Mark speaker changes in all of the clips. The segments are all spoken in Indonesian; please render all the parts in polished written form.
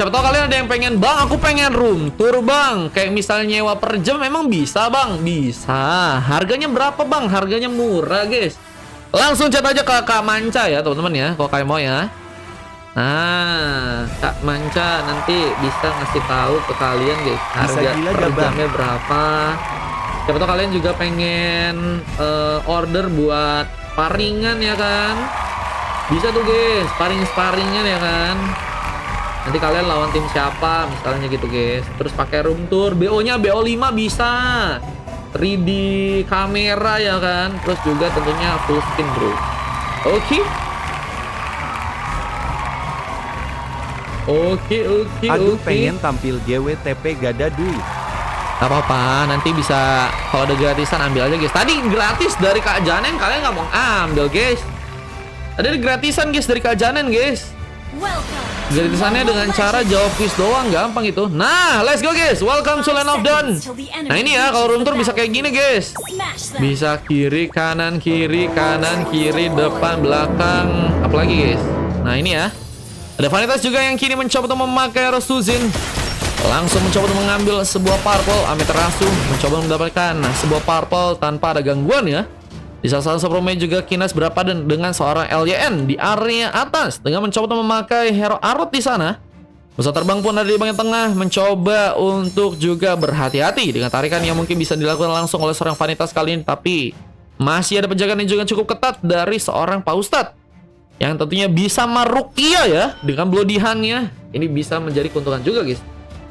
Speaker 1: Siapa tahu kalian ada yang pengen, bang, aku pengen room tour bang. Kayak misalnya nyewa per jam, emang bisa bang? Bisa. Harganya berapa bang? Harganya murah guys. Langsung chat aja ke Kak Manca ya teman-teman ya, kalau kalian mau ya. Nah, Kak Manca nanti bisa ngasih tahu ke kalian guys harga per jamnya berapa. Siapa tahu kalian juga pengen order buat paringan ya kan? Bisa tuh guys, sparingan ya kan? Nanti kalian lawan tim siapa misalnya gitu guys. Terus pakai room tour, BO-nya BO5 bisa. 3D kamera ya kan. Terus juga tentunya full screen bro. Oke.
Speaker 2: Aduh pengen tampil GWTP gak ada duit.
Speaker 1: Gak apa-apa, nanti bisa kalau ada gratisan ambil aja guys. Tadi gratis dari Kak Janen, kalian nggak mau ambil guys. Ada gratisan guys dari Kak Janen guys. Gratisannya dengan cara jawab quiz doang, gampang itu. Nah, let's go guys. Welcome to Land of Dawn. Nah ini ya, kalau room tour bisa kayak gini guys. Bisa kiri, kanan, kiri, depan, belakang. Apalagi guys. Nah ini ya. Ada Vanitas juga yang kini mencoba untuk memakai Rostuzin. Langsung mencoba untuk mengambil sebuah purple. Amaterasu mencoba mendapatkan sebuah purple tanpa ada gangguan ya. Di salah satu supermain juga Kinas berpadan dengan seorang LYN di area atas dengan mencoba untuk memakai hero Arut di sana. Pesawat terbang pun ada di bagian tengah mencoba untuk juga berhati-hati dengan tarikan yang mungkin bisa dilakukan langsung oleh seorang Vanitas kali ini, tapi masih ada penjagaan yang juga cukup ketat dari seorang Pak Ustadz yang tentunya bisa merukia ya dengan blodihannya. Ini bisa menjadi keuntungan juga guys.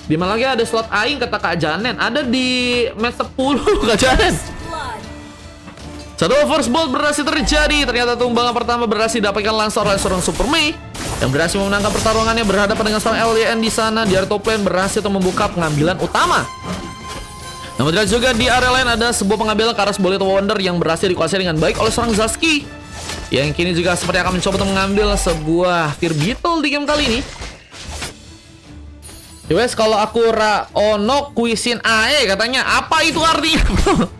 Speaker 1: Di mana lagi ada slot aing kata Kak Janen, ada di match 10 Kak Janen. Satu first ball berhasil terjadi. Ternyata tumbangan pertama berhasil didapatkan langsung oleh seorang Super Mei yang berhasil memenangkan pertarungannya berhadapan dengan seorang LYN di sana. Di area top lane berhasil untuk membuka pengambilan utama. Namun tidak juga di area lain ada sebuah pengambilan ke arah Bullet Wonder yang berhasil dikuasai dengan baik oleh seorang Zaski, yang kini juga seperti akan mencoba untuk mengambil sebuah Fear Beetle di game kali ini. Yowes, kalau aku Raono kuisin AE katanya, apa itu artinya bro?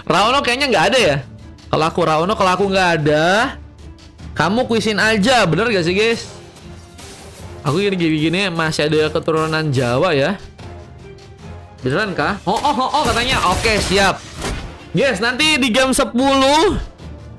Speaker 1: Raono kayaknya nggak ada ya. Kalau aku Raono, kalau aku nggak ada, kamu kuisin aja, bener gak sih guys? Aku gini-gini masih ada keturunan Jawa ya. Beneran kah? Oh katanya. Oke siap. Guys, nanti di game 10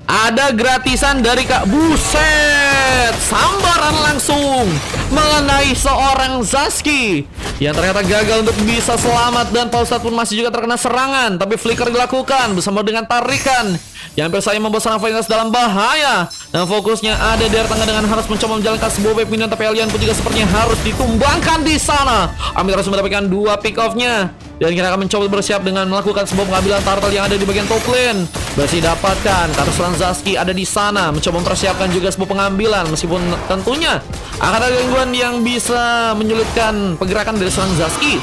Speaker 1: ada gratisan dari Kak. Buset, sambaran langsung mengenai seorang Zaski yang ternyata gagal untuk bisa selamat, dan Pak Ustadz pun masih juga terkena serangan, tapi flicker dilakukan bersama dengan tarikan yang hampir saja membuat seorang Vanitas dalam bahaya. Dan fokusnya ada di area tengah dengan harus mencoba menjalankan sebuah wave minion, tapi alien pun juga sepertinya harus ditumbangkan di sana. Amit harus mendapatkan 2 pick off-nya, dan kita akan mencoba bersiap dengan melakukan sebuah pengambilan turtle yang ada di bagian top lane. Berhasil dapatkan karena seorang Zaski ada di sana mencoba mempersiapkan juga sebuah pengambilan, meskipun tentunya akan ada gangguan yang bisa menyulitkan pergerakan dari seorang Zaski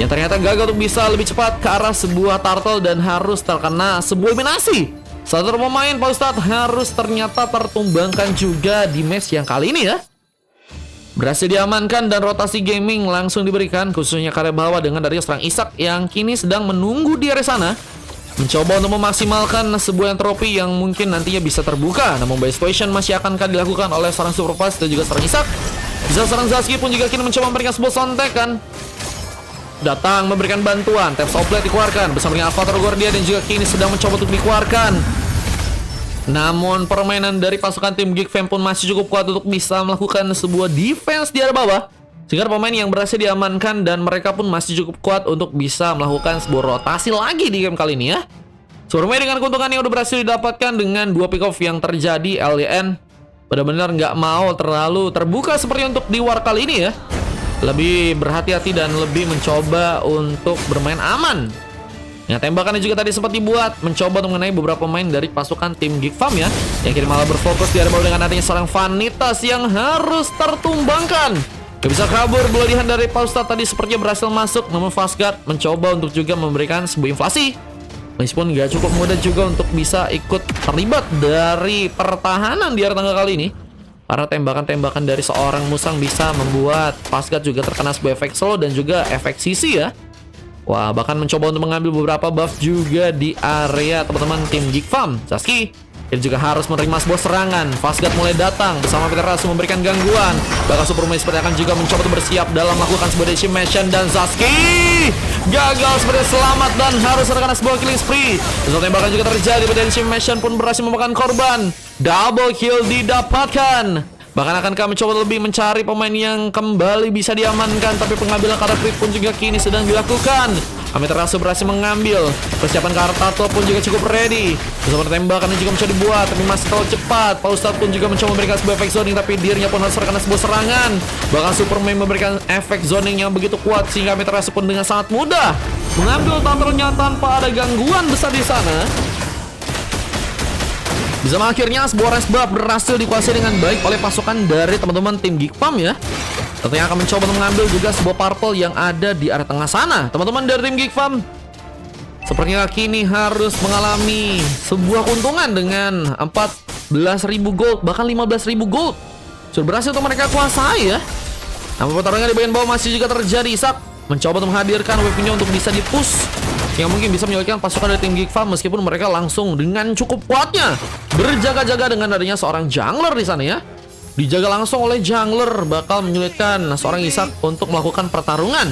Speaker 1: yang ternyata gagal untuk bisa lebih cepat ke arah sebuah turtle dan harus terkena sebuah eliminasi. Satu pemain Pak Ustadz harus ternyata tertumbangkan juga di match yang kali ini ya. Berhasil diamankan dan rotasi gaming langsung diberikan, khususnya karya bawah dengan dari seorang Ishak yang kini sedang menunggu di area sana, mencoba untuk memaksimalkan sebuah entropi yang mungkin nantinya bisa terbuka. Namun by situation masih akan dilakukan oleh seorang Superfast dan juga seorang Ishak. Bisa seorang Zaski pun juga kini mencoba memberikan sebuah sontekan, datang memberikan bantuan. Tap Soplet dikeluarkan bersama dengan Avatar Guardian dan juga kini sedang mencoba untuk dikeluarkan. Namun permainan dari pasukan tim Geek Fam pun masih cukup kuat untuk bisa melakukan sebuah defense di area bawah, sehingga pemain yang berhasil diamankan dan mereka pun masih cukup kuat untuk bisa melakukan sebuah rotasi lagi di game kali ini ya. Survei dengan keuntungan yang udah berhasil didapatkan dengan 2 pick off yang terjadi, LYN benar-benar nggak mau terlalu terbuka seperti untuk di war kali ini ya. Lebih berhati-hati dan lebih mencoba untuk bermain aman. Nah, tembakannya juga tadi sempat dibuat mencoba untuk mengenai beberapa pemain dari pasukan tim Geek Farm ya, yang kini malah berfokus di area bawah dengan adanya seorang Vanitas yang harus tertumbangkan. Gak bisa kabur, blodihan dari Pak Ustadz tadi sepertinya berhasil masuk, namun Fastguard mencoba untuk juga memberikan sebuah inflasi. Meskipun gak cukup mudah juga untuk bisa ikut terlibat dari pertahanan di area tengah kali ini, karena tembakan-tembakan dari seorang Musang bisa membuat Fastguard juga terkena sebuah efek slow dan juga efek sisi ya. Wah, bahkan mencoba untuk mengambil beberapa buff juga di area teman-teman tim Geek Farm. Zaski Ini juga harus menerima sebuah serangan. Fastguard mulai datang bersama Peter Rasu memberikan gangguan. Bakal Superman seperti akan juga mencoba untuk bersiap dalam melakukan sebuah decimation. Dan Zazki gagal seperti selamat dan harus terkena sebuah killing spree. Sesuatu tembakan juga terjadi. Decimation pun berhasil memakan korban. Double kill didapatkan. Bahkan akankah mencoba lebih mencari pemain yang kembali bisa diamankan, tapi pengambilan kartu creep pun juga kini sedang dilakukan. Amaterasu berhasil mengambil. Persiapan Kartato pun juga cukup ready. Bersama tembakan juga mencoba dibuat, tapi masih terlalu cepat. Paustat pun juga mencoba memberikan sebuah efek zoning, tapi dirinya pun harus terkena sebuah serangan. Bahkan Superman memberikan efek zoning yang begitu kuat sehingga Amaterasu pun dengan sangat mudah mengambil turtle-nya tanpa ada gangguan besar di sana. Bisa akhirnya sebuah race buff berhasil dikuasai dengan baik oleh pasukan dari teman-teman tim Geek Farm ya. Tentunya akan mencoba untuk mengambil juga sebuah purple yang ada di area tengah sana. Teman-teman dari tim Geek Farm sepertinya kini harus mengalami sebuah keuntungan dengan 14.000 gold, bahkan 15.000 gold. Sudah berhasil untuk mereka kuasai ya. Namun pertarungan di bagian bawah masih juga terjadi. Isak mencoba untuk menghadirkan weaponnya untuk bisa dipush, yang mungkin bisa menyulitkan pasukan dari tim Geek Farm meskipun mereka langsung dengan cukup kuatnya berjaga-jaga dengan adanya seorang jungler di sana ya. Dijaga langsung oleh jungler bakal menyulitkan seorang Isak untuk melakukan pertarungan.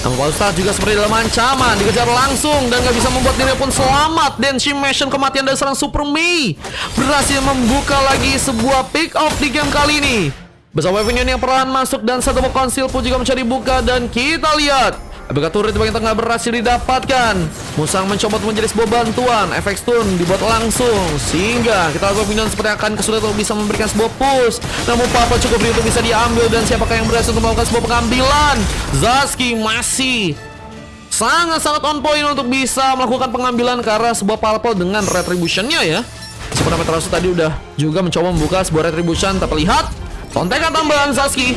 Speaker 1: Namun Paustat juga seperti dalam ancaman, dikejar langsung dan gak bisa membuat dirinya pun selamat. Dan Shimation kematian dari seorang Super Mei berhasil membuka lagi sebuah pick off di game kali ini. Bersama weapon yang perlahan masuk dan satu konsil pun juga mencari buka. Dan kita lihat apakah turret di bagian tengah berhasil didapatkan. Musang mencoba untuk menjadi sebuah bantuan. Efek stun dibuat langsung sehingga kita lakukan minion seperti akan kesulitan untuk bisa memberikan sebuah push. Namun Papa cukup free untuk bisa diambil. Dan siapakah yang berhasil untuk melakukan sebuah pengambilan? Zazki masih sangat-sangat on point untuk bisa melakukan pengambilan ke arah sebuah purple dengan retribution-nya ya. Seperti Amaterasu tadi udah juga mencoba membuka sebuah retribution, tapi lihat kontekan tambahan Zazki.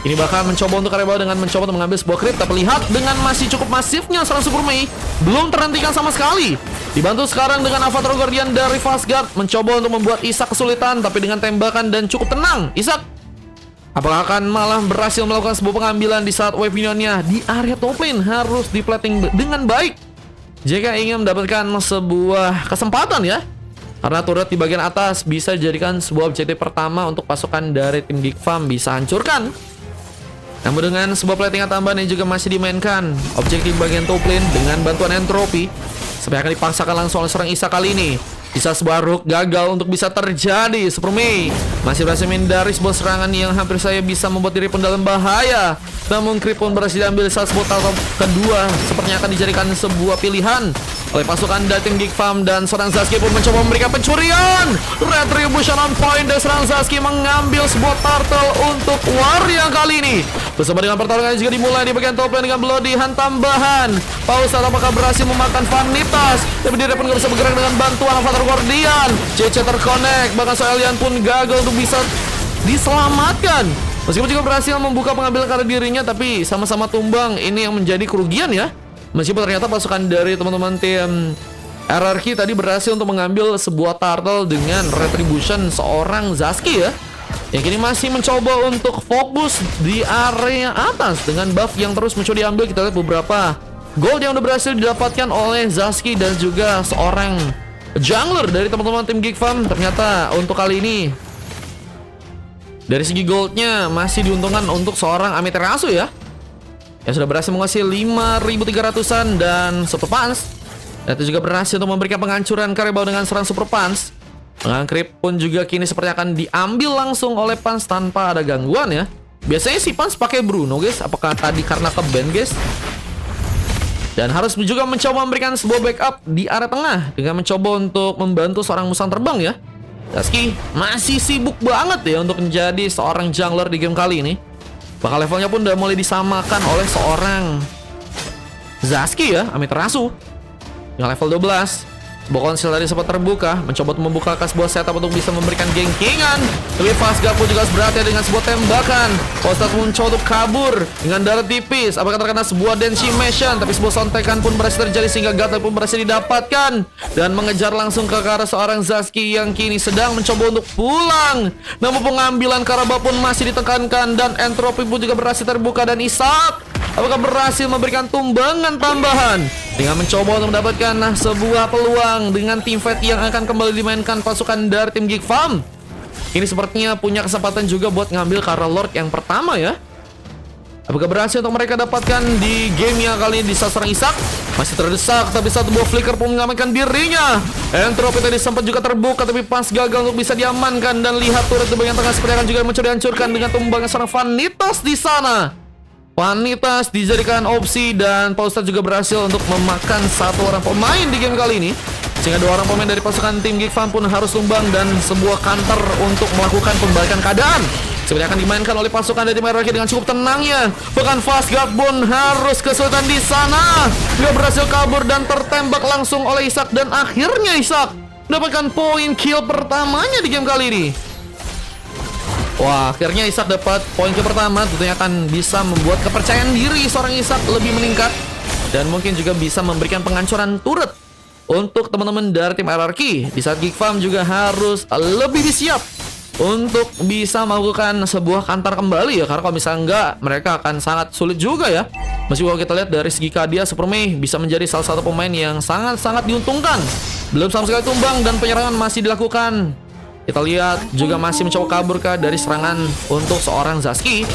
Speaker 1: Ini bakal mencoba untuk Karebao dengan mencoba untuk mengambil sebuah creep, tapi lihat dengan masih cukup masifnya serangan Super Mei belum terhentikan sama sekali. Dibantu sekarang dengan Avatar Guardian dari Fastguard mencoba untuk membuat Isak kesulitan, tapi dengan tembakan dan cukup tenang. Isak apakah akan malah berhasil melakukan sebuah pengambilan di saat wave minionnya di area top lane harus diplating dengan baik jika ingin mendapatkan sebuah kesempatan ya. Karena turret di bagian atas bisa dijadikan sebuah objektif pertama untuk pasukan dari tim Geek Farm bisa hancurkan. Namun dengan sebuah platingan tambahan yang juga masih dimainkan, objektif bagian top lane dengan bantuan entropi sampai akan dipaksakan langsung oleh seorang Isak kali ini. Bisa sebuah rook gagal untuk bisa terjadi. Super Mei masih berhasil menghindari sebuah serangan yang hampir saya bisa membuat diri pun dalam bahaya. Namun creep pun berhasil diambil saat sebuah tahap kedua sepertinya akan dijadikan sebuah pilihan oleh pasukan dari tim Geek Farm. Dan seorang Zazki pun mencoba memberikan pencurian. Retribution on point dan seorang Zazki mengambil sebuah turtle untuk war yang kali ini. Bersama dengan pertarungan juga dimulai di bagian top lane dengan Bloodihan tambahan. Pausat apakah berhasil memakan Vanitas, tapi dia pun gak bisa bergerak dengan bantuan Avatar Guardian. CC terconnect, bahkan Soelian pun gagal untuk bisa diselamatkan. Meskipun juga berhasil membuka pengambilan karena dirinya, tapi sama-sama tumbang. Ini yang menjadi kerugian ya. Meskipun ternyata pasukan dari teman-teman tim RRQ tadi berhasil untuk mengambil sebuah turtle dengan retribution seorang Zazki ya, yang kini masih mencoba untuk fokus di area atas dengan buff yang terus mencoba diambil. Kita lihat beberapa gold yang udah berhasil didapatkan oleh Zazki dan juga seorang jungler dari teman-teman tim Geek Farm. Ternyata untuk kali ini dari segi goldnya masih diuntungkan untuk seorang Amaterasu ya, yang sudah berhasil menguasai 5.300an dan Super Punch. Dan itu juga berhasil untuk memberikan penghancuran Karebao dengan serang Super Punch. Dengan creep pun juga kini seperti akan diambil langsung oleh Punch tanpa ada gangguan ya. Biasanya si Punch pakai Bruno guys, apakah tadi karena ke-ban guys? Dan harus juga mencoba memberikan sebuah backup di area tengah dengan mencoba untuk membantu seorang musang terbang ya. Zazki masih sibuk banget ya untuk menjadi seorang jungler di game kali ini. Bahkan levelnya pun udah mulai disamakan oleh seorang Zazki ya, Amaterasu dengan level 12. Sebuah konsil tadi sempat terbuka, mencoba untuk membuka sebuah setup untuk bisa memberikan gengkingan. Tapi Fastguard pun juga berhati dengan sebuah tembakan. Paustat pun mencoba untuk kabur dengan darah tipis. Apakah terkena sebuah decimation, tapi sebuah sontekan pun berhasil terjadi sehingga Gatel pun berhasil didapatkan dan mengejar langsung ke arah seorang Zazki yang kini sedang mencoba untuk pulang. Namun pengambilan Karebao pun masih ditekankan dan entropi pun juga berhasil terbuka. Dan Isak apakah berhasil memberikan tumbangan tambahan? dengan mencoba untuk mendapatkan sebuah peluang dengan team fight yang akan kembali dimainkan pasukan dari tim Geek Farm. Ini sepertinya punya kesempatan juga buat ngambil Kara Lord yang pertama ya. Apakah berhasil untuk mereka dapatkan di game yang kali ini di sasaran Isak? Masih terdesak, tapi satu buah flicker pun mengamankan dirinya. Entropy tadi sempat juga terbuka, tapi pas gagal untuk bisa diamankan. Dan lihat turret di bagian tengah seperti akan juga mencoba dihancurkan dengan tumbangnya seorang Vanitas di sana. Vanitas dijadikan opsi dan Paustat juga berhasil untuk memakan satu orang pemain di game kali ini. Sehingga dua orang pemain dari pasukan tim Geek Farm pun harus tumbang dan sebuah counter untuk melakukan pembalikan keadaan. Seperti akan dimainkan oleh pasukan dari Meraki dengan cukup tenangnya. Bahkan Fastguard pun harus kesulitan di sana. Dia berhasil kabur dan tertembak langsung oleh Isak. Dan akhirnya Isak mendapatkan poin kill pertamanya di game kali ini. Wah, akhirnya Isak dapat poin kill pertama. Tentunya akan bisa membuat kepercayaan diri seorang Isak lebih meningkat. Dan mungkin juga bisa memberikan penghancuran turret untuk teman-teman dari tim RRQ. Di saat Geek Farm juga harus lebih disiap untuk bisa melakukan sebuah kantor kembali ya. Karena kalau misalnya enggak, mereka akan sangat sulit juga ya. Meskipun kalau kita lihat dari segi Kadia, Super Mei bisa menjadi salah satu pemain yang sangat-sangat diuntungkan. Belum sama sekali tumbang dan penyerangan masih dilakukan. Kita lihat juga masih mencoba kabur dari serangan untuk seorang Zaski.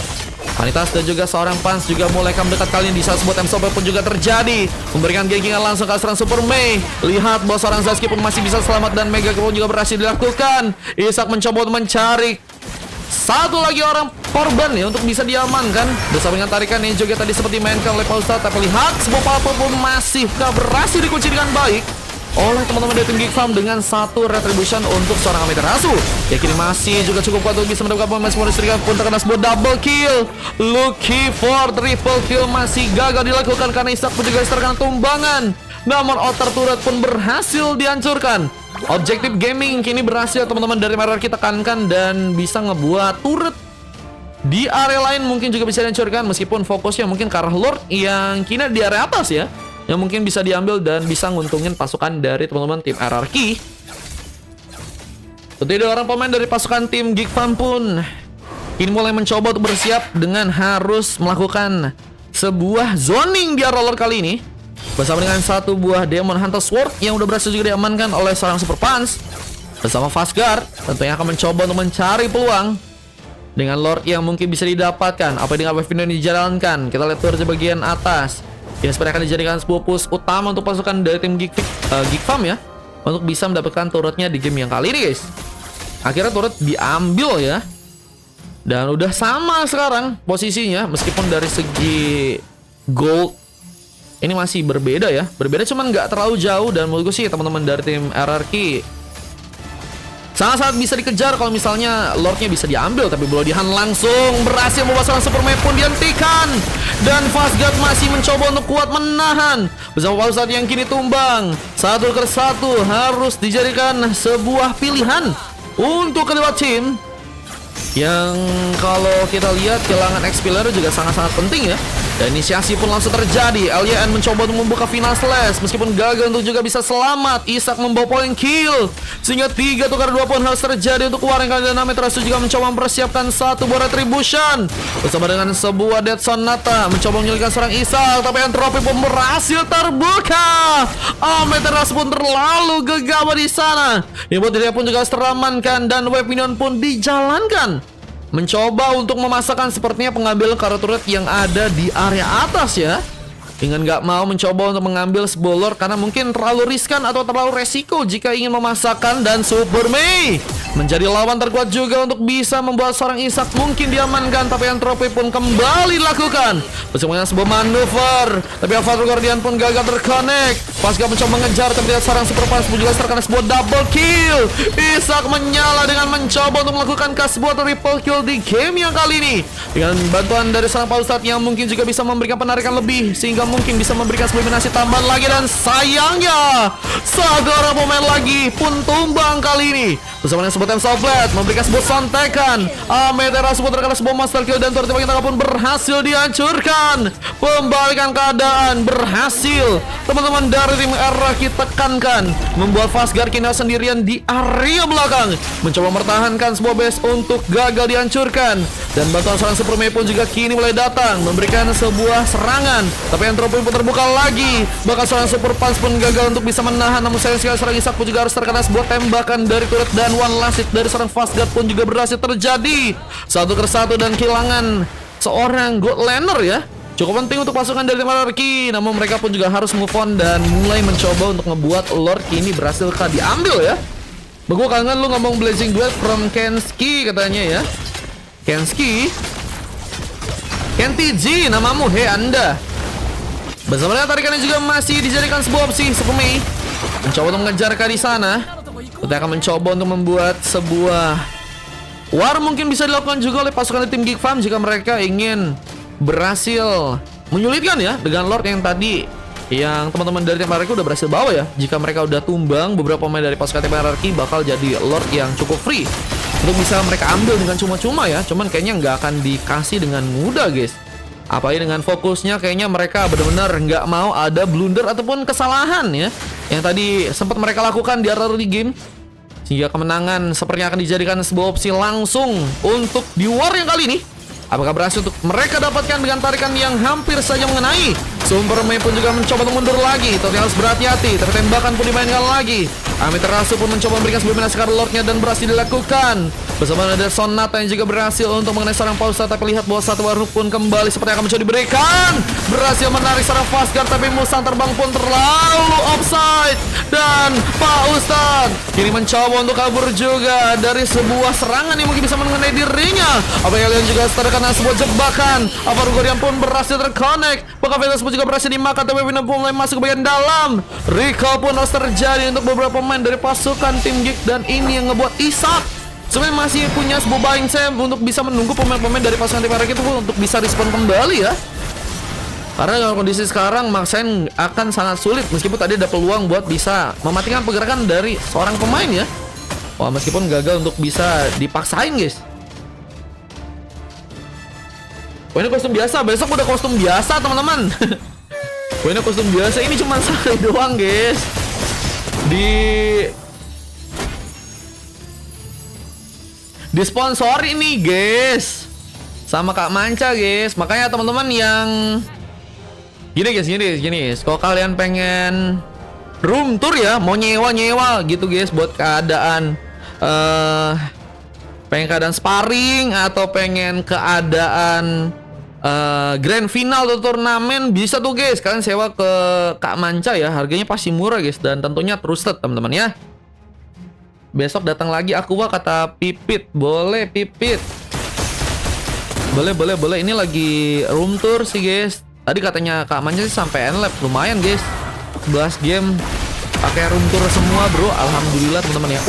Speaker 1: Vanitas dan juga seorang Pans juga mulai mendekat kali ini. Di saat sebuah M-Sobe pun juga terjadi, memberikan gankingan langsung ke seorang Super Mei. Lihat bahwa seorang Zaski pun masih bisa selamat dan Mega pun juga berhasil dilakukan. Isak mencoba untuk mencari satu lagi orang korban ya untuk bisa diamankan. Bersama dengan tarikan yang juga tadi seperti dimainkan oleh Paustat. Tapi lihat sebuah palpo pun masih berhasil dikunci dengan baik oleh teman-teman dari tim Geek Farm dengan satu retribution untuk seorang Amaterasu. Ya kini masih juga cukup kuat untuk bisa mendapatkan pemain semua distrikan pun terkena sebuah double kill. Lucky for triple kill masih gagal dilakukan karena Isak pun juga terkena tumbangan. Namun outer turret pun berhasil dihancurkan. Objektif gaming kini berhasil teman-teman dari Merah kita tekankan dan bisa ngebuat turret di area lain mungkin juga bisa dihancurkan. Meskipun fokusnya mungkin ke arah Lord yang kini di area atas ya, yang mungkin bisa diambil dan bisa nguntungin pasukan dari teman-teman tim RRQ. Tentu ada orang pemain dari pasukan tim Geek Farm pun ini mulai mencoba untuk bersiap dengan harus melakukan sebuah zoning di area Lord kali ini. Bersama dengan satu buah Demon Hunter Sword yang udah berhasil juga diamankan oleh seorang Super Punch. Bersama Fastguard tentunya akan mencoba untuk mencari peluang dengan Lord yang mungkin bisa didapatkan. Apa dengan wave yang dijalankan? Kita lihat turret di bagian atas. Ya seperti akan dijadikan sebuah push utama untuk pasukan dari tim Geek Farm ya, untuk bisa mendapatkan turretnya di game yang kali ini guys. Akhirnya turret diambil ya. Dan udah sama sekarang posisinya. Meskipun dari segi gold ini masih berbeda ya. Berbeda cuman nggak terlalu jauh. Dan menurut gue sih teman-teman dari tim RRQ sangat-sangat bisa dikejar kalau misalnya Lordnya bisa diambil. Tapi Bloodihan langsung berhasil membawa seorang Super Mei pun dihentikan. Dan Fastguard masih mencoba untuk kuat menahan bersama Paustat yang kini tumbang. Satu ke satu harus dijadikan sebuah pilihan untuk kedua tim. Yang kalau kita lihat kehilangan X-Pillar juga sangat-sangat penting ya. Dan inisiasi pun langsung terjadi. LYN mencoba untuk membuka final slash. Meskipun gagal untuk juga bisa selamat. Isak membawa poin kill. Sehingga 3 tukar 2 poin harus terjadi untuk Warren. Dan Amaterasu juga mencoba mempersiapkan satu buah retribution. Bersama dengan sebuah Dead Sonata. Mencoba menyulitkan seorang Isak. Tapi Entropy pun berhasil terbuka. Amaterasu pun terlalu gegabah di sana. Ibu dia pun juga teramankan. Dan Wave Minion pun dijalankan. Mencoba untuk memasakkan sepertinya pengambil Kara turret yang ada di area atas ya. Dengan nggak mau mencoba untuk mengambil sebuah Lord karena mungkin terlalu riskan atau terlalu resiko jika ingin memasakkan. Dan Super Mei menjadi lawan terkuat juga untuk bisa membuat seorang Isak mungkin diamankan. Tapi Entropy pun kembali dilakukan bersama sebuah manuver. Tapi Avatar Guardian pun gagal terconnect. Pasca mencoba mengejar tapi lihat seorang Super Punch pun juga terkena sebuah double kill. Isak menyala dengan mencoba untuk melakukan sebuah triple kill di game yang kali ini. Dengan bantuan dari seorang Paustat yang mungkin juga bisa memberikan penarikan lebih sehingga mungkin bisa memberikan sebuah eliminasi tambahan lagi. Dan sayangnya satu orang pemain lagi pun tumbang kali ini bersama dengan sebuah Temsoflet memberikan sebuah sontekan. Amaterasu pun terkena sebuah master kill dan turret bagian tengah pun berhasil dihancurkan. Pembalikan keadaan berhasil. Teman-teman dari tim RRQ tekankan, membuat Fastguard kini sendirian di area belakang, mencoba mempertahankan sebuah base untuk gagal dihancurkan. Dan bantuan seorang Super Mei pun juga kini mulai datang, memberikan sebuah serangan. Tapi entropy pun terbuka lagi. Bahkan seorang Super Punch pun gagal untuk bisa menahan. Namun sayang sekali seorang Isak pun juga harus terkena sebuah tembakan dari turret. Dan one last hit dari seorang Fastguard pun juga berhasil terjadi. Satu persatu dan kehilangan seorang God Laner ya. Cukup penting untuk pasukan dari tim RRQ. Namun mereka pun juga harus move on dan mulai mencoba untuk ngebuat Lord ini berhasil diambil ya. Gue kangen lu ngomong Blazing Duel from Kenski katanya ya. Kenski Kentiji namamu, hei Anda. Bersama tarikannya juga masih dijadikan sebuah opsi. Super Mei mencoba untuk mengejar di sana. Kita akan mencoba untuk membuat sebuah war mungkin bisa dilakukan juga oleh pasukan tim Geek Farm jika mereka ingin berhasil menyulitkan ya dengan Lord yang tadi yang teman-teman dari tim RRQ udah berhasil bawa ya. Jika mereka udah tumbang, beberapa pemain dari pasukan tim RRQ bakal jadi Lord yang cukup free untuk bisa mereka ambil dengan cuma-cuma ya. Cuman kayaknya nggak akan dikasih dengan mudah guys. Apalagi dengan fokusnya kayaknya mereka benar-benar nggak mau ada blunder ataupun kesalahan ya yang tadi sempat mereka lakukan di early game. Sehingga kemenangan sepertinya akan dijadikan sebuah opsi langsung untuk di war yang kali ini. Apakah berhasil untuk mereka dapatkan dengan tarikan yang hampir saja mengenai? Super Mei pun juga mencoba untuk mundur lagi. Tapi harus berhati-hati. Tapi tembakan pun dimainkan lagi. Amaterasu pun mencoba memberikan sebuah binasa ke Lordnya dan berhasil dilakukan. Bersama ada Sonata yang juga berhasil untuk mengenai seorang Pausa. Tapi lihat bahwa satu warung pun kembali seperti akan mencoba diberikan. Berhasil menarik seorang Fastguard. Tapi Musang terbang pun terlalu offside. Dan Pak Ustadz kini mencoba untuk kabur juga dari sebuah serangan yang mungkin bisa mengenai dirinya. Apa kalian juga terkena sebuah jebakan. Apa Rugorian pun berhasil terconnect. Bahkan Venus pun juga berhasil dimakan. Tapi Venus pun mulai masuk ke bagian dalam. Recall pun harus terjadi untuk beberapa pemain dari pasukan tim Geek. Dan ini yang ngebuat Isak sebenarnya masih punya sebuah buying time untuk bisa menunggu pemain-pemain dari pasukan tim RRQ itu untuk bisa respon kembali ya. Karena dalam kondisi sekarang Maxen akan sangat sulit meskipun tadi ada peluang buat bisa mematikan pergerakan dari seorang pemain ya. Wah, meskipun gagal untuk bisa dipaksain guys. Wah, ini kostum biasa, besok udah kostum biasa teman-teman. Wah, ini kostum biasa, ini cuma sekali doang guys. Di sponsori nih guys sama Kak Manca guys. Makanya teman-teman yang gini guys, kalau kalian pengen room tour ya, mau nyewa gitu guys buat keadaan pengen keadaan sparring atau pengen keadaan grand final atau turnamen, bisa tuh guys kalian sewa ke Kak Manca ya. Harganya pasti murah guys dan tentunya trusted teman-teman ya. Besok datang lagi Aqua kata Pipit. Boleh Pipit. Boleh. Ini lagi room tour sih guys. Tadi katanya Kak Manca sih sampai end-lap. Lumayan guys. 11 game pakai room tour semua bro. Alhamdulillah teman-teman ya.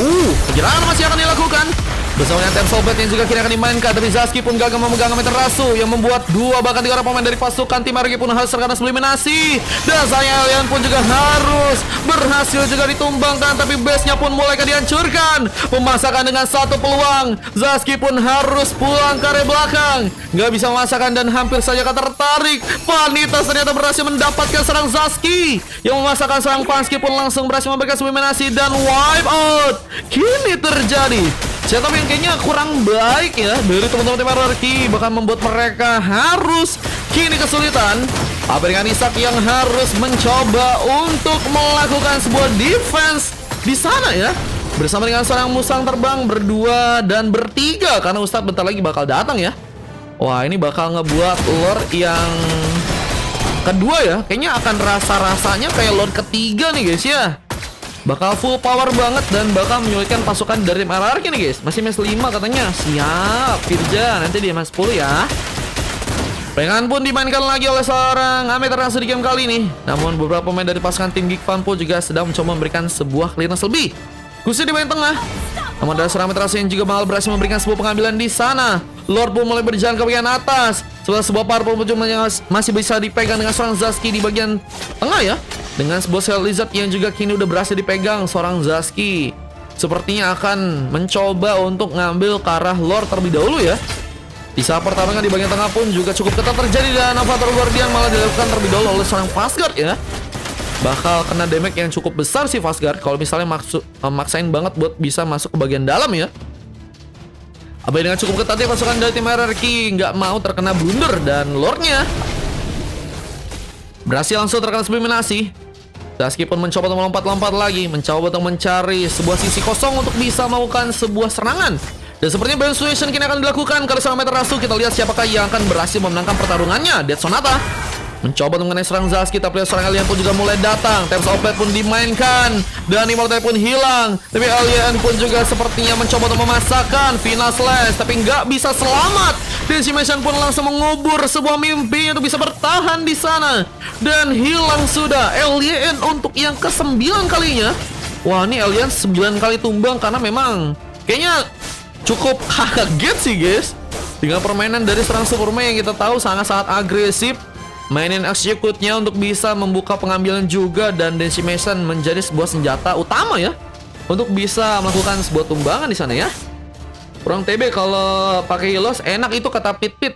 Speaker 1: Penyerangan masih akan dilakukan bersama dengan Sobat yang juga kini akan dimainkan. Tapi Zaski pun gagal memegang Amaterasu yang membuat 2 bahkan 3 orang pemain dari pasukan tim RRQ pun harus terkena eliminasi. Dan sayang Alien pun juga harus berhasil juga ditumbangkan. Tapi base-nya pun mulai dihancurkan. Pemasakan dengan satu peluang. Zaski pun harus pulang ke area belakang. Nggak bisa memasakkan dan hampir saja tertarik. Vanitas ternyata berhasil mendapatkan serang Zaski. Yang memasakkan serang Pansky pun langsung berhasil memberikan eliminasi dan wipe out. Kini terjadi setup yang kayaknya kurang baik ya dari teman-teman tim RRQ, bahkan membuat mereka harus kini kesulitan. Apa dengan Isak yang harus mencoba untuk melakukan sebuah defense di sana ya, bersama dengan seorang Musang terbang berdua dan bertiga karena Ustadz bentar lagi bakal datang ya. Wah, ini bakal ngebuat Lord yang kedua ya, kayaknya akan rasa-rasanya kayak Lord ketiga nih guys ya. Bakal full power banget dan bakal menyulitkan pasukan dari tim RRQ nih guys. Masih match 5 katanya. Siap Firja, nanti dia match 10 ya. Peringatan pun dimainkan lagi oleh seorang Amaterasu di game kali ini. Namun beberapa pemain dari pasukan tim Geek Fan pun juga sedang mencoba memberikan sebuah clearance lebih, khususnya di bagian tengah. Namun ada seorang Amaterasu yang juga bakal berhasil memberikan sebuah pengambilan di sana. Lord pun mulai berjalan ke bagian atas. Sebuah purple pun masih bisa dipegang dengan seorang Zaski di bagian tengah ya. Dengan sebuah Cell Lizard yang juga kini udah berhasil dipegang seorang Zaski. Sepertinya akan mencoba untuk ngambil ke arah Lord terlebih dahulu ya. Sisa pertarungan di bagian tengah pun juga cukup ketat terjadi dan Avatar Guardian malah dilakukan terlebih dahulu oleh seorang Fastguard ya. Bakal kena damage yang cukup besar sih Fastguard kalau misalnya maksain banget buat bisa masuk ke bagian dalam ya. Apa dengan cukup ketatnya pasukan dari tim RRQ nggak mau terkena blunder dan Lordnya berhasil langsung terkena sublimasi. Zhaski pun mencoba untuk melompat-lompat lagi, mencoba untuk mencari sebuah sisi kosong untuk bisa melakukan sebuah serangan. Dan sepertinya Beyond Situation kini akan dilakukan karena seorang Amaterasu. Kita lihat siapakah yang akan berhasil memenangkan pertarungannya. Death Sonata mencoba untuk mengenai serang Zhaski, tapi seorang alien pun juga mulai datang. Temps of Blade pun dimainkan dan Immortality pun hilang. Tapi alien pun juga sepertinya mencoba untuk memasakkan Final Slash, tapi nggak bisa selamat. Decimation pun langsung mengubur sebuah mimpi untuk bisa bertahan di sana dan hilang sudah. Alien untuk yang ke-9 kalinya. Wah, ini alien 9 kali tumbang karena memang kayaknya cukup kaget sih guys dengan permainan dari serang Superman yang kita tahu sangat-sangat agresif. Mainin execute-nya untuk bisa membuka pengambilan juga dan decimation menjadi sebuah senjata utama ya untuk bisa melakukan sebuah tumbangan di sana ya. Kurang TB kalau pakai Hilos enak itu kata Pit.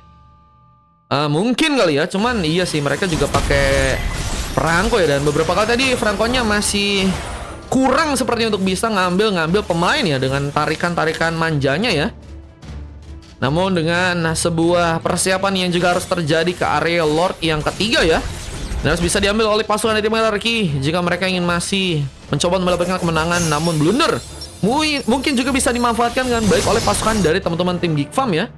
Speaker 1: Mungkin kali ya, cuman iya sih mereka juga pakai Franco ya, dan beberapa kali tadi Franco-nya masih kurang seperti untuk bisa ngambil pemain ya dengan tarikan-tarikan manjanya ya. Namun dengan sebuah persiapan yang juga harus terjadi ke area Lord yang ketiga ya, dan harus bisa diambil oleh pasukan dari tim RRQ jika mereka ingin masih mencoba mendapatkan kemenangan. Namun blunder mungkin juga bisa dimanfaatkan dengan baik oleh pasukan dari teman-teman tim Geek Farm ya.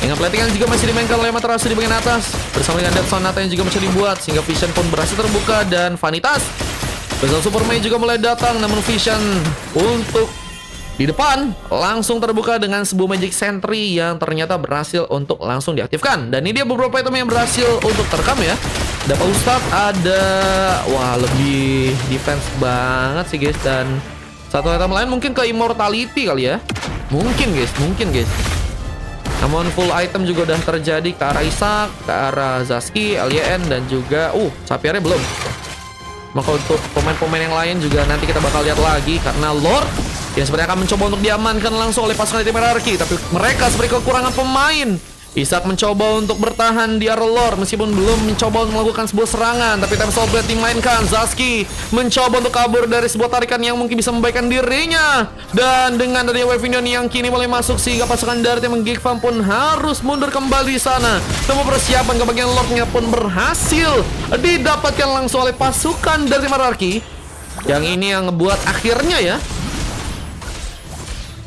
Speaker 1: Dengan plating yang juga masih dimainkan oleh Amaterasu di bagian atas bersama dengan Death Sonata yang juga bisa dibuat sehingga Vision pun berhasil terbuka dan Vanitas bersama Superman juga mulai datang. Namun Vision untuk di depan langsung terbuka dengan sebuah Magic Sentry yang ternyata berhasil untuk langsung diaktifkan. Dan ini dia beberapa item yang berhasil untuk terekam ya. Dapat Ustadz ada, wah lebih defense banget sih guys. Dan satu item lain mungkin ke Immortality kali ya. Mungkin guys. Namun full item juga udah terjadi ke arah Isaac, ke arah Zhaski, LYN dan juga Sapiernya belum. Maka untuk pemain-pemain yang lain juga nanti kita bakal lihat lagi karena Lord yang sebenarnya akan mencoba untuk diamankan langsung oleh pasukan tim RRQ, tapi mereka seperti kekurangan pemain. Isaac mencoba untuk bertahan di area Lord meskipun belum mencoba untuk melakukan sebuah serangan, tapi Time of Blade dimainkan. Zhaski mencoba untuk kabur dari sebuah tarikan yang mungkin bisa membaikkan dirinya, dan dengan adanya Wave Union yang kini mulai masuk sehingga pasukan dari tim Geek Farm pun harus mundur kembali di sana. Namun persiapan ke bagian Lordnya pun berhasil didapatkan langsung oleh pasukan dari tim RRQ, yang ini yang ngebuat akhirnya ya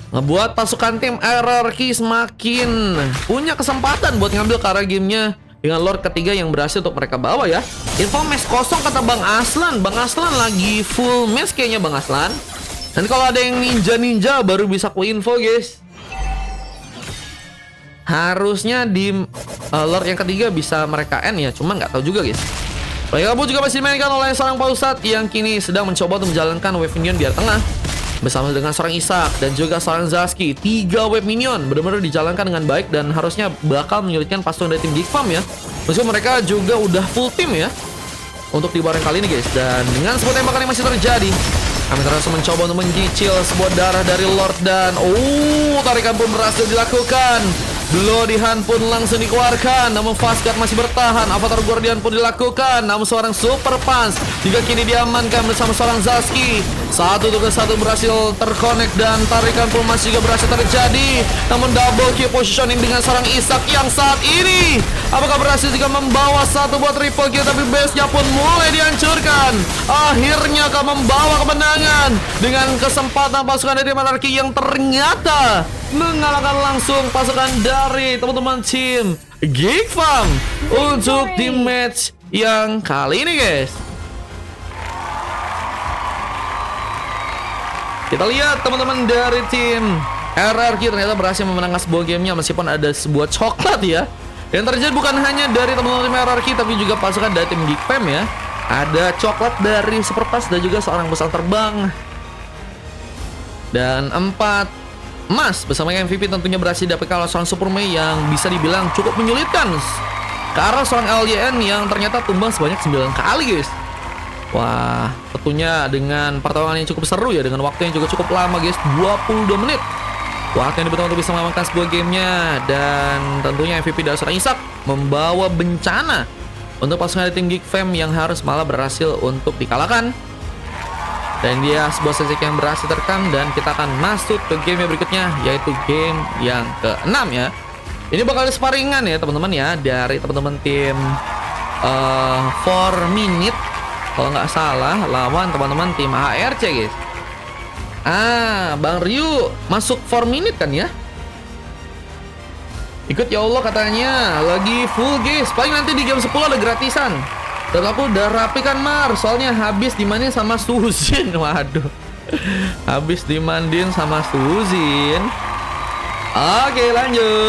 Speaker 1: ngebuat pasukan tim RRQ semakin punya kesempatan buat ngambil ke arah gamenya dengan Lord ketiga yang berhasil untuk mereka bawa ya. Info match kosong kata Bang Aslan. Bang Aslan lagi full match kayaknya Bang Aslan. Dan kalau ada yang ninja baru bisa ku info guys. Harusnya di Lord yang ketiga bisa mereka end ya, cuma nggak tahu juga guys. Player Kabut juga masih dimainkan oleh seorang Pausat yang kini sedang mencoba untuk menjalankan Wave Minion di area tengah bersama dengan seorang Isaac dan juga seorang Zhaski. 3 Wave Minion benar-benar dijalankan dengan baik dan harusnya bakal menyulitkan pasukan dari tim Geek Farm ya. Meskipun mereka juga udah full tim ya untuk di bareng kali ini guys. Dan dengan sebuah tembakan yang masih terjadi, Amaterasu mencoba untuk mencicil sebuah darah dari Lord dan tarikan pun berhasil dilakukan. Bloody Hand pun langsung dikeluarkan, namun Fastguard masih bertahan. Avatar Guardian pun dilakukan, namun seorang Super Punch juga kini diamankan bersama seorang Zhaski. 1-1 berhasil terkonek dan tarikan pun masih juga berhasil terjadi. Namun double kill positioning dengan seorang Isaac yang saat ini apakah berhasil juga membawa satu buat triple kill, tapi base-nya pun mulai dihancurkan. Akhirnya akan membawa kemenangan dengan kesempatan pasukan dari RRQ yang ternyata mengalahkan langsung pasukan dari teman-teman tim Geek Farm untuk di match yang kali ini guys. Kita lihat teman-teman dari tim RRQ ternyata berhasil memenangkan sebuah gamenya meskipun ada sebuah coklat ya. Yang terjadi bukan hanya dari teman-teman tim RRQ tapi juga pasukan dari tim Geek Farm ya. Ada coklat dari Superpass dan juga seorang pesawat terbang. Dan 4 emas bersama MVP tentunya berhasil didapatkan oleh seorang Superman yang bisa dibilang cukup menyulitkan ke arah seorang LYN yang ternyata tumbang sebanyak 9 kali guys. Wah, tentunya dengan pertarungan yang cukup seru ya, dengan waktu yang juga cukup lama guys, 22 menit. Waktunya dibutuhkan untuk bisa mengamankan sebuah gamenya. Dan tentunya MVP dari seorang Isak membawa bencana untuk pasukan dari tim Geek Fam yang harus malah berhasil untuk dikalahkan. Dan dia sebuah statistik yang berhasil terekam. Dan kita akan masuk ke game yang berikutnya, yaitu game yang ke-6 ya. Ini bakal sparingan ya teman-teman ya, dari teman-teman tim 4 Minute kalau nggak salah, lawan teman-teman tim HRC guys. Bang Ryu masuk 4 Minute kan ya? Ikut ya Allah katanya, lagi full guys. Paling nanti di game 10 ada gratisan. Dan aku udah rapi kan Mar, soalnya habis dimandiin sama Suzin. Waduh, habis dimandiin sama Suzin. Oke lanjut.